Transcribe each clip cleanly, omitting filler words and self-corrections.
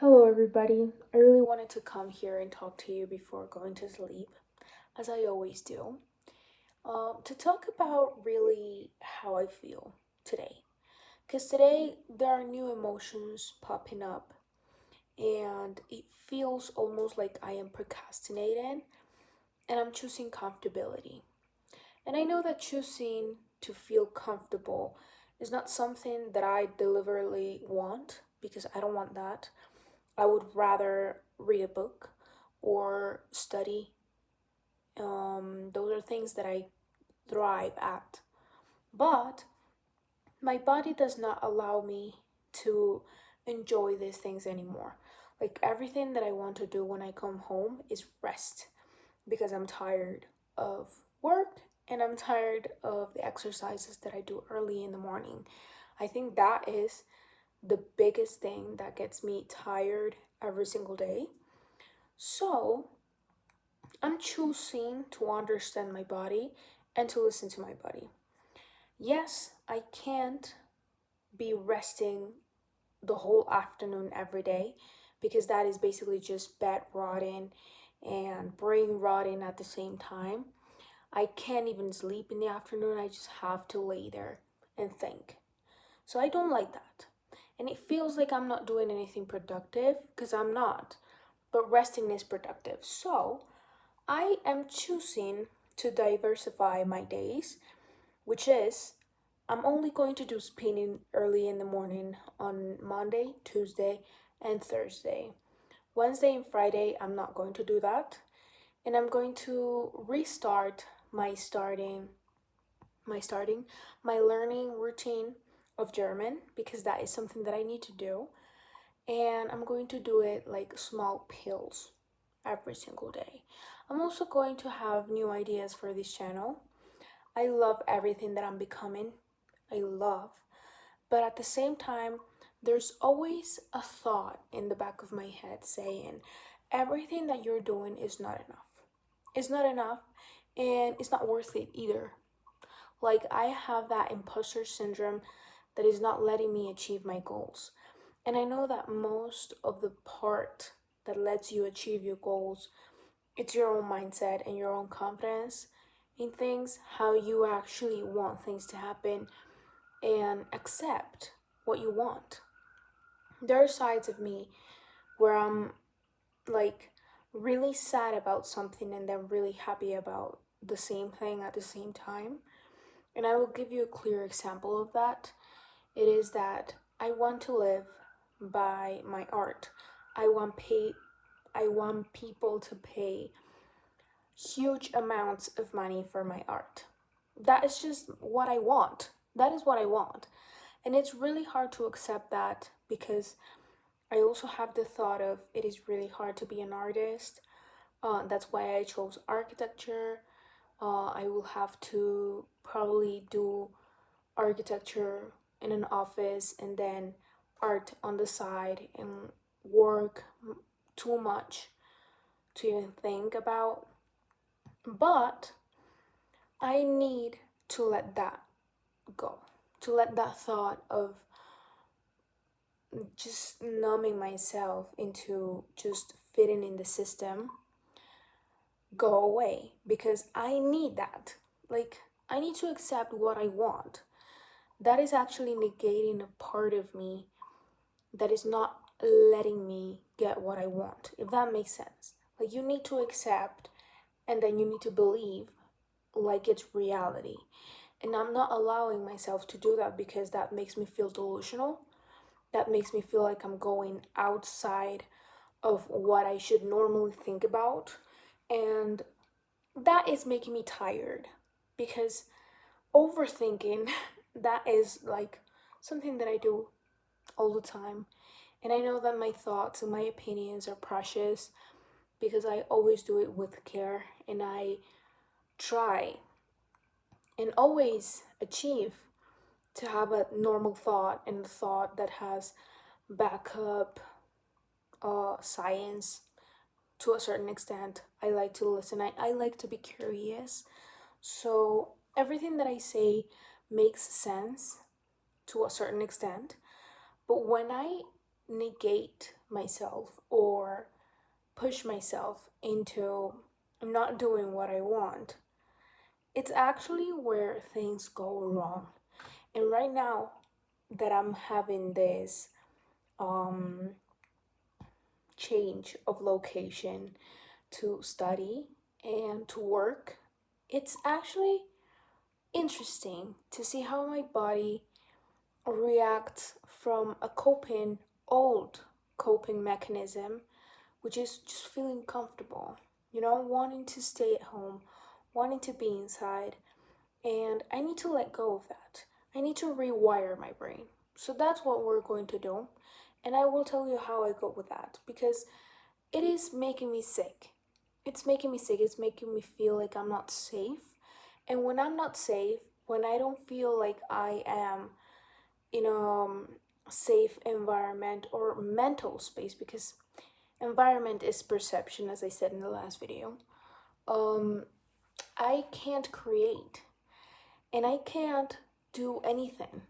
Hello, everybody. I really wanted to come here and talk to you before going to sleep, as I always do, to talk about really how I feel today. Because today there are new emotions popping up, and it feels almost like I am procrastinating and I'm choosing comfortability. And I know that choosing to feel comfortable is not something that I deliberately want because I don't want that. I would rather read a book or study. Those are things that I thrive at. But my body does not allow me to enjoy these things anymore. Like everything that I want to do when I come home is rest because I'm tired of work and I'm tired of the exercises that I do early in the morning. I think that is the biggest thing that gets me tired every single day. So, I'm choosing to understand my body and to listen to my body. Yes, I can't be resting the whole afternoon every day because that is basically just bed rotting and brain rotting at the same time. I can't even sleep in the afternoon, I just have to lay there and think. So I don't like that. And it feels like I'm not doing anything productive because I'm not. But resting is productive. So I am choosing to diversify my days, which is I'm only going to do spinning early in the morning on Monday, Tuesday, and Thursday. Wednesday and Friday, I'm not going to do that. And I'm going to restart my starting my starting my learning routine of German because that is something that I need to do. And I'm going to do it like small pills every single day. I'm also going to have new ideas for this channel. I love everything that I'm becoming. I love. But at the same time, there's always a thought in the back of my head saying, everything that you're doing is not enough. It's not enough and it's not worth it either. Like, I have that imposter syndrome that is not letting me achieve my goals. And I know that most of the part that lets you achieve your goals, it's your own mindset and your own confidence in things, how you actually want things to happen and accept what you want. There are sides of me where I'm like really sad about something and then really happy about the same thing at the same time. And I will give you a clear example of that. It is that I want to live by my art. I want pay I want people to pay huge amounts of money for my art. That is just what I want. That is what I want. And it's really hard to accept that because I also have the thought of it is really hard to be an artist. That's why I chose architecture. I will have to probably do architecture in an office and then art on the side and work too much to even think about. But I need to let that go, to let that thought of just numbing myself into just fitting in the system go away because I need that. Like, I need to accept what I want. That is actually negating a part of me that is not letting me get what I want, if that makes sense. Like, you need to accept and then you need to believe like it's reality. And I'm not allowing myself to do that because that makes me feel delusional. That makes me feel like I'm going outside of what I should normally think about. And that is making me tired because overthinking that is like something that I do all the time. And I know that my thoughts and my opinions are precious because I always do it with care and I try and always achieve to have a normal thought and a thought that has backup science to a certain extent. I like to listen, I like to be curious. So everything that I say makes sense to a certain extent. But when I negate myself or push myself into not doing what I want, it's actually where things go wrong. And right now that I'm having this um, change of location to study and to work, it's actually interesting to see how my body reacts from a old coping mechanism, which is just feeling comfortable, wanting to stay at home, wanting to be inside. And I need to let go of that. I need to rewire my brain. So that's what we're going to do. And I will tell you how I go with that because it is making me sick. It's making me sick. It's making me feel like I'm not safe. And when I'm not safe, when I don't feel like I am in a safe environment or mental space, because environment is perception, as I said in the last video, um, I can't create and I can't do anything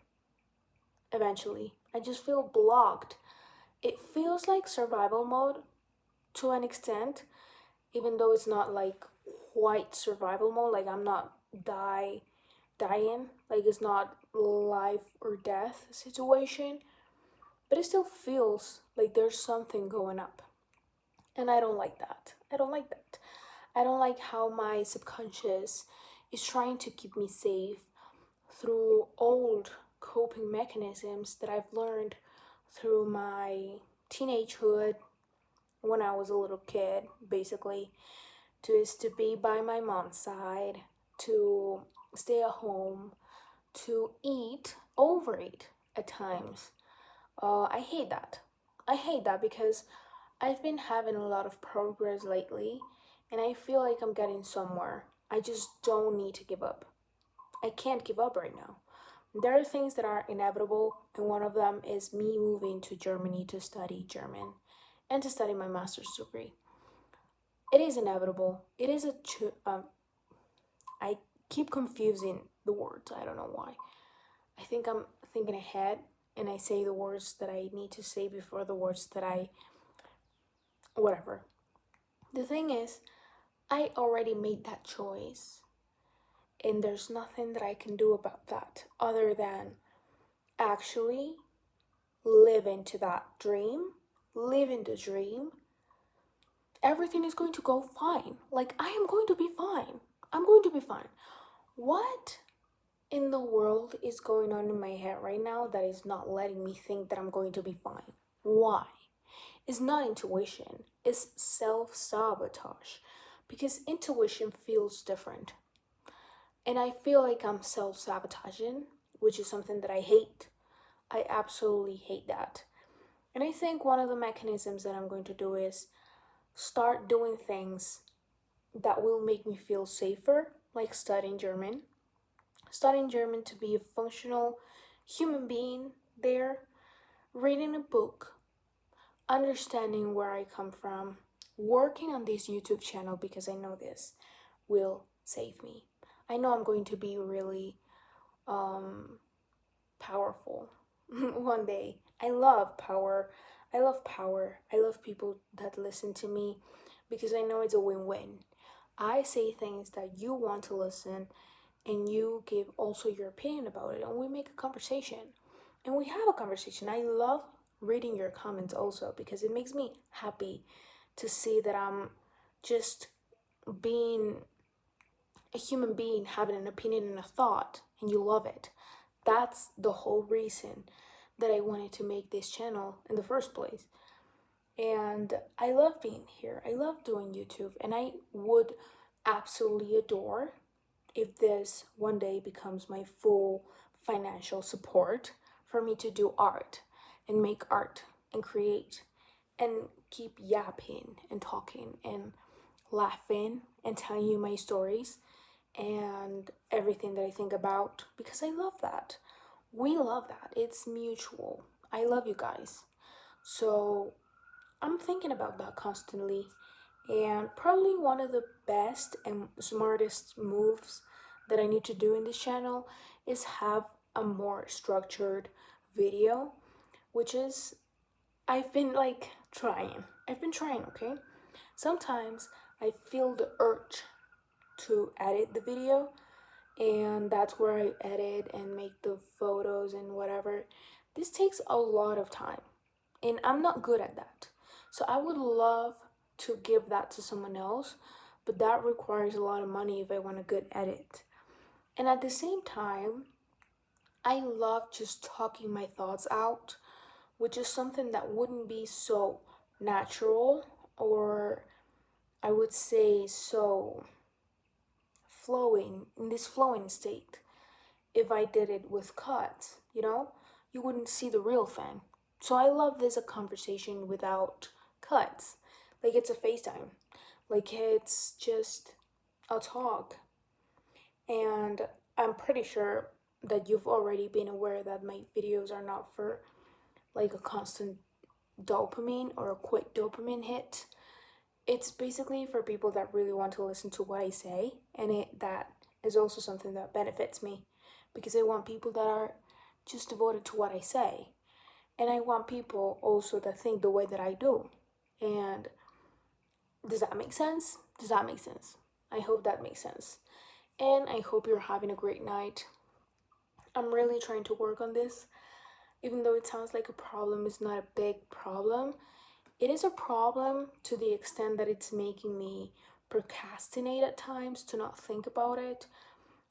eventually. I just feel blocked. It feels like survival mode to an extent, even though it's not like quite survival mode, like I'm not dying, like it's not life or death situation, but it still feels like there's something going up. And I don't like that. I don't like that. I don't like how my subconscious is trying to keep me safe through old coping mechanisms that I've learned through my teenagehood when I was a little kid, basically, to be by my mom's side, to stay at home, to overeat at times. I hate that. I hate that because I've been having a lot of progress lately and I feel like I'm getting somewhere. I just don't need to give up. I can't give up right now. There are things that are inevitable, and one of them is me moving to Germany to study German and to study my master's degree. It is inevitable. It is I keep confusing the words. I don't know why. I think I'm thinking ahead and I say the words that I need to say before the words that whatever. The thing is, I already made that choice, and there's nothing that I can do about that other than actually live into that dream, live in the dream. Everything is going to go fine. Like, I am going to be fine. I'm going to be fine. What in the world is going on in my head right now that is not letting me think that I'm going to be fine? Why? It's not intuition, it's self sabotage. Because intuition feels different. And I feel like I'm self sabotaging, which is something that I hate. I absolutely hate that. And I think one of the mechanisms that I'm going to do is start doing things that will make me feel safer, like studying German. Studying German to be a functional human being there, reading a book, understanding where I come from, working on this YouTube channel because I know this will save me. I know I'm going to be really powerful one day. I love power. I love power. I love people that listen to me because I know it's a win-win. I say things that you want to listen and you give also your opinion about it and we make a conversation. And we have a conversation. I love reading your comments also because it makes me happy to see that I'm just being a human being having an opinion and a thought and you love it. That's the whole reason that I wanted to make this channel in the first place. And I love being here. I love doing YouTube and I would absolutely adore if this one day becomes my full financial support for me to do art and make art and create and keep yapping and talking and laughing and telling you my stories and everything that I think about because I love that. We love that. It's mutual. I love you guys. So I'm thinking about that constantly. And probably one of the best and smartest moves that I need to do in this channel is have a more structured video, which is I've been like trying. I've been trying, okay? Sometimes I feel the urge to edit the video, and that's where I edit and make the photos and whatever. This takes a lot of time, and I'm not good at that. So I would love to give that to someone else, but that requires a lot of money if I want a good edit. And at the same time, I love just talking my thoughts out, which is something that wouldn't be so natural, or I would say so flowing, in this flowing state, if I did it with cuts, you wouldn't see the real thing. So I love this a conversation without cuts. Like it's a FaceTime. Like it's just a talk. And I'm pretty sure that you've already been aware that my videos are not for like a constant dopamine or a quick dopamine hit. It's basically for people that really want to listen to what I say, and that is also something that benefits me because I want people that are just devoted to what I say, and I want people also that think the way that I do. And does that make sense? Does that make sense? I hope that makes sense. And I hope you're having a great night. I'm really trying to work on this. Even though it sounds like a problem, it's not a big problem. It is a problem to the extent that it's making me procrastinate at times to not think about it,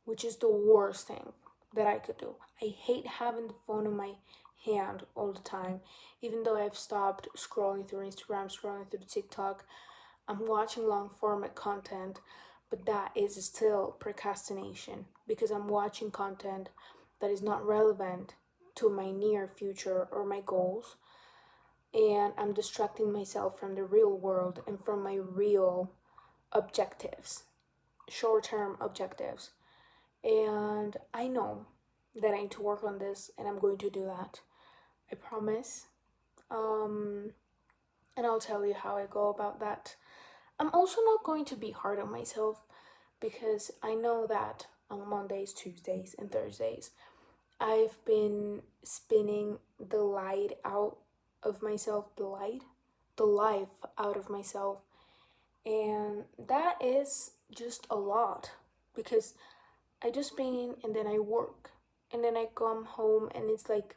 which is the worst thing that I could do. I hate having the phone in my hand all the time. Even though I've stopped scrolling through Instagram, scrolling through TikTok, I'm watching long format content, but that is still procrastination because I'm watching content that is not relevant to my near future or my goals, and I'm distracting myself from the real world and from my real objectives, short term objectives. And I know that I need to work on this, and I'm going to do that. I promise. Um, and I'll tell you how I go about that. I'm also not going to be hard on myself because I know that on Mondays, Tuesdays, and Thursdays, I've been spinning the light out of myself, the life out of myself. And that is just a lot because I just spin and then I work and then I come home and it's like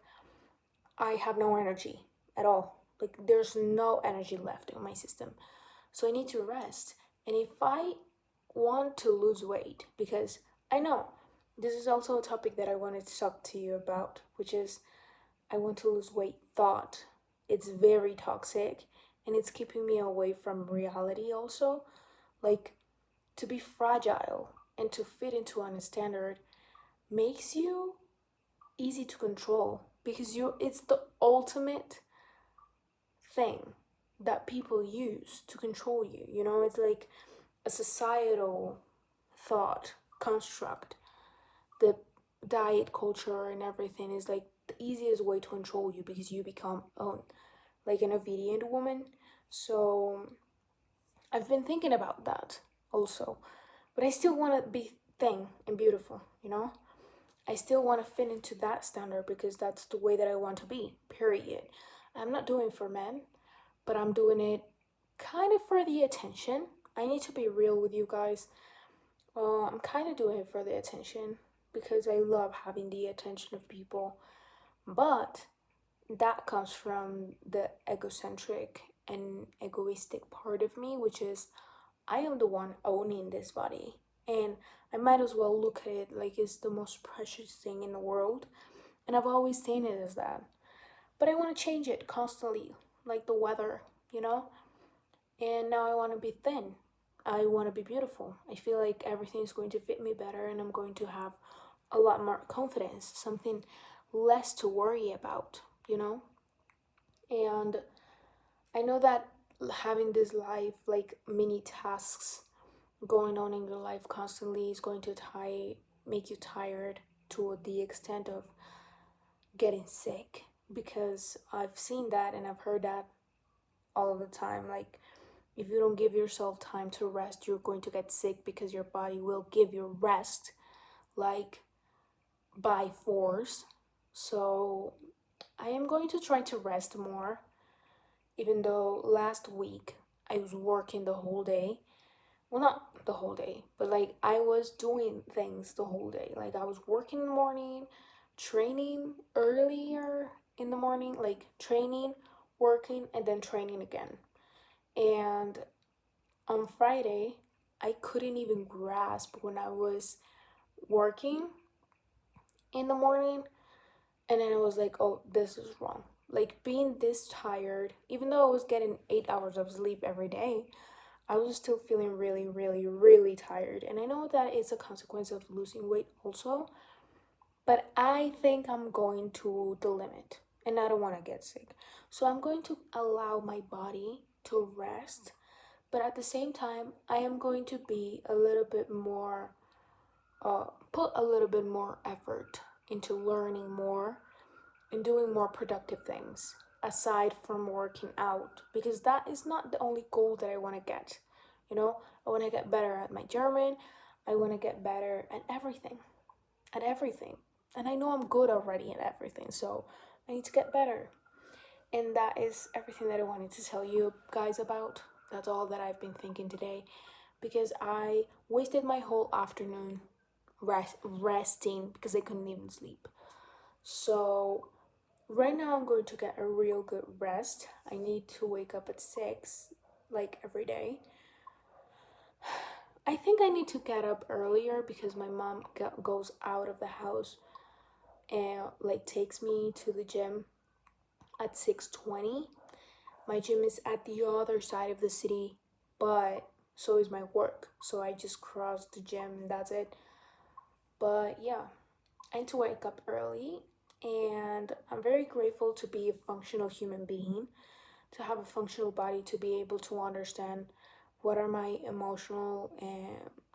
I have no energy at all. Like there's no energy left in my system. So I need to rest. And if I want to lose weight, because I know this is also a topic that I wanted to talk to you about, which is I want to lose weight thought. It's very toxic and it's keeping me away from reality also. Like to be fragile and to fit into a standard makes you easy to control because it's the ultimate thing that people use to control you. It's like a societal thought construct. The diet culture and everything is like the easiest way to control you because you become like an obedient woman. So I've been thinking about that also, but I still want to be thin and beautiful. I still want to fit into that standard because that's the way that I want to be, period. I'm not doing it for men, but I'm doing it kind of for the attention. I need to be real with you guys. I'm kind of doing it for the attention because I love having the attention of people, but that comes from the egocentric and egoistic part of me, which is I am the one owning this body, and I might as well look at it like it's the most precious thing in the world, and I've always seen it as that. But I want to change it constantly, like the weather, you know? And now I want to be thin. I want to be beautiful. I feel like everything is going to fit me better, and I'm going to have a lot more confidence, something less to worry about, you know? And I know that having this life, like mini tasks going on in your life constantly, is going to make you tired to the extent of getting sick, because I've seen that and I've heard that all of the time. Like, if you don't give yourself time to rest, you're going to get sick because your body will give you rest, like by force. So I am going to try to rest more. even though last week I was working the whole day. Well, not the whole day, but like I was doing things the whole day. Like I was working in the morning, training earlier in the morning, like training, working, and then training again. And on Friday, I couldn't even grasp when I was working in the morning, and then I was like, oh, this is wrong. Like being this tired, even though I was getting 8 hours of sleep every day, I was still feeling really, really, really tired. And I know that it's a consequence of losing weight also, but I think I'm going to the limit and I don't want to get sick. So I'm going to allow my body to rest, but at the same time, I am going to be a little bit more, put a little bit more effort into learning more and doing more productive things aside from working out, because that is not the only goal that I want to get. You know, I want to get better at my German. I want to get better at everything. And I know I'm good already at everything, so I need to get better. And that is everything that I wanted to tell you guys about. That's all that I've been thinking today, because I wasted my whole afternoon resting because I couldn't even sleep. So right now, I'm going to get a real good rest. I need to wake up at 6, like every day. I think I need to get up earlier because my mom goes out of the house and like takes me to the gym at 6:20. My gym is at the other side of the city, but so is my work. So I just cross the gym and that's it. But yeah, I need to wake up early, and I'm very grateful to be a functional human being, to have a functional body, to be able to understand what are my emotional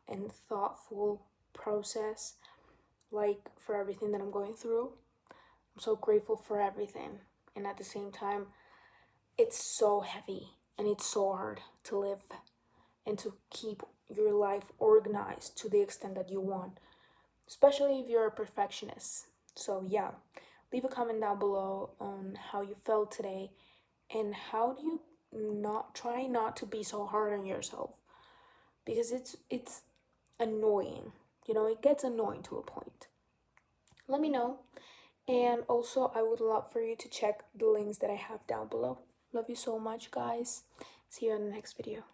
and thoughtful process like for everything that I'm going through. I'm so grateful for everything, and at the same time it's so heavy and it's so hard to live and to keep your life organized to the extent that you want, especially if you're a perfectionist. So yeah, leave a comment down below on how you felt today and how do you not try not to be so hard on yourself, because it's annoying. You know, it gets annoying to a point. Let me know. And also, I would love for you to check the links that I have down below. Love you so much, guys. See you in the next video.